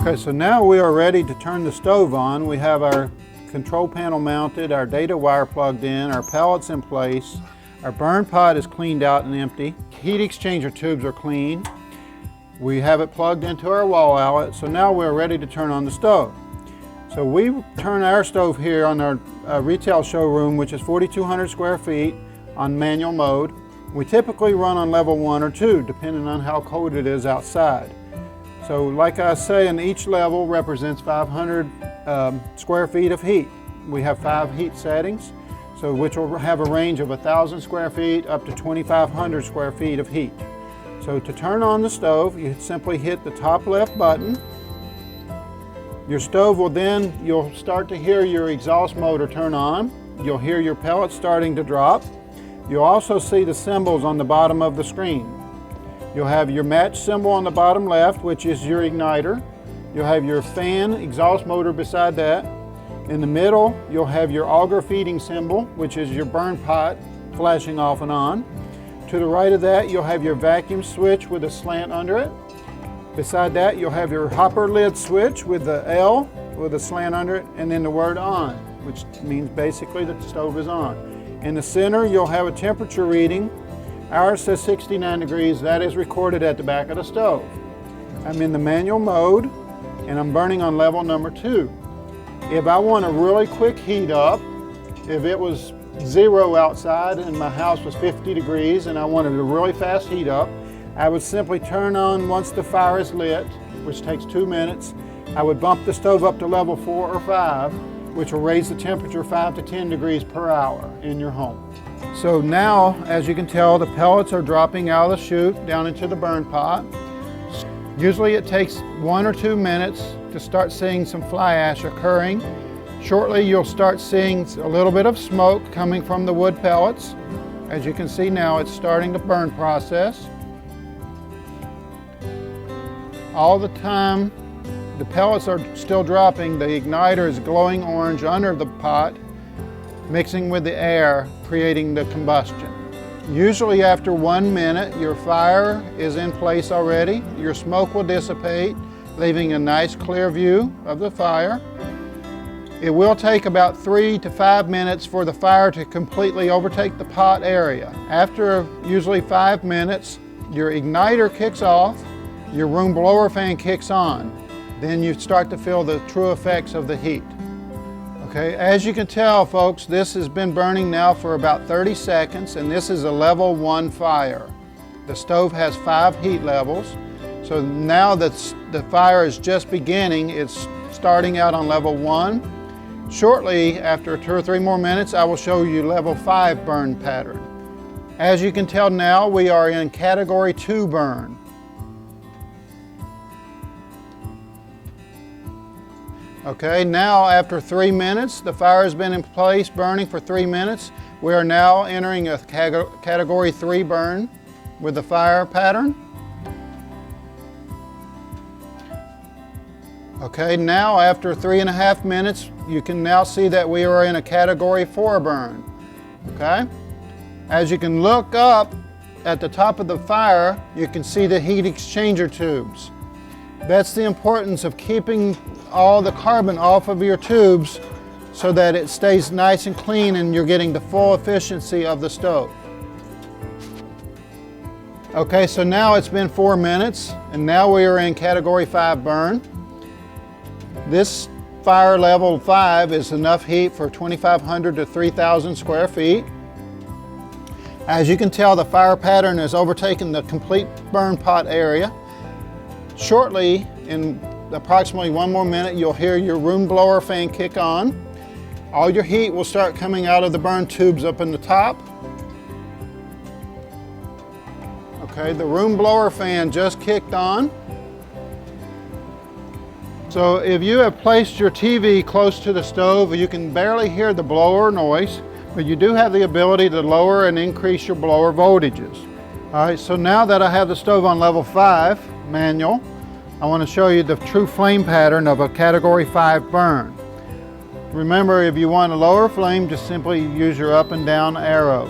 Okay, so now we are ready to turn the stove on. We have our control panel mounted, our data wire plugged in, our pellets in place, our burn pot is cleaned out and empty, heat exchanger tubes are clean, we have it plugged into our wall outlet, so now we're ready to turn on the stove. So we turn our stove here on our retail showroom, which is 4,200 square feet, on manual mode. We typically run on level 1 or 2, depending on how cold it is outside. So like I say, in each level represents 500 square feet of heat. We have 5 heat settings, so which will have a range of 1,000 square feet up to 2,500 square feet of heat. So to turn on the stove, you simply hit the top left button. Your stove will then, you'll start to hear your exhaust motor turn on. You'll hear your pellets starting to drop. You'll also see the symbols on the bottom of the screen. You'll have your match symbol on the bottom left, which is your igniter. You'll have your fan exhaust motor beside that. In the middle, you'll have your auger feeding symbol, which is your burn pot flashing off and on. To the right of that, you'll have your vacuum switch with a slant under it. Beside that, you'll have your hopper lid switch with the L with a slant under it, and then the word on, which means basically that the stove is on. In the center, you'll have a temperature reading. Ours says 69 degrees. That is recorded at the back of the stove. I'm in the manual mode, and I'm burning on level number 2. If I want a really quick heat up, if it was 0 outside and my house was 50 degrees and I wanted a really fast heat up, I would simply turn on once the fire is lit, which takes 2 minutes. I would bump the stove up to level 4 or 5, which will raise the temperature 5 to 10 degrees per hour in your home. So now, as you can tell, the pellets are dropping out of the chute down into the burn pot. Usually it takes 1 or 2 minutes to start seeing some fly ash occurring. Shortly you'll start seeing a little bit of smoke coming from the wood pellets. As you can see now, it's starting the burn process. All the time the pellets are still dropping, the igniter is glowing orange under the pot, mixing with the air, creating the combustion. Usually after 1 minute, your fire is in place already. Your smoke will dissipate, leaving a nice clear view of the fire. It will take about 3 to 5 minutes for the fire to completely overtake the pot area. After usually 5 minutes, your igniter kicks off, your room blower fan kicks on. Then you start to feel the true effects of the heat. Okay, as you can tell, folks, this has been burning now for about 30 seconds, and this is a level 1 fire. The stove has 5 heat levels, so now that the fire is just beginning, it's starting out on level 1. Shortly, after 2 or 3 more minutes, I will show you level 5 burn pattern. As you can tell now, we are in category 2 burn. Okay, now after 3 minutes, the fire has been in place burning for 3 minutes. We are now entering a category 3 burn with the fire pattern. Okay, now after 3.5 minutes, you can now see that we are in a category 4 burn. Okay, as you can look up at the top of the fire, you can see the heat exchanger tubes. That's the importance of keeping all the carbon off of your tubes so that it stays nice and clean and you're getting the full efficiency of the stove. Okay, so now it's been 4 minutes and now we are in category 5 burn. This fire level 5 is enough heat for 2,500 to 3,000 square feet. As you can tell, the fire pattern has overtaken the complete burn pot area. Shortly, in approximately 1 more minute, you'll hear your room blower fan kick on. All your heat will start coming out of the burn tubes up in the top. Okay, the room blower fan just kicked on. So if you have placed your TV close to the stove, you can barely hear the blower noise, but you do have the ability to lower and increase your blower voltages. All right, so now that I have the stove on level 5, manual, I want to show you the true flame pattern of a category 5 burn. Remember, if you want a lower flame, just simply use your up and down arrows.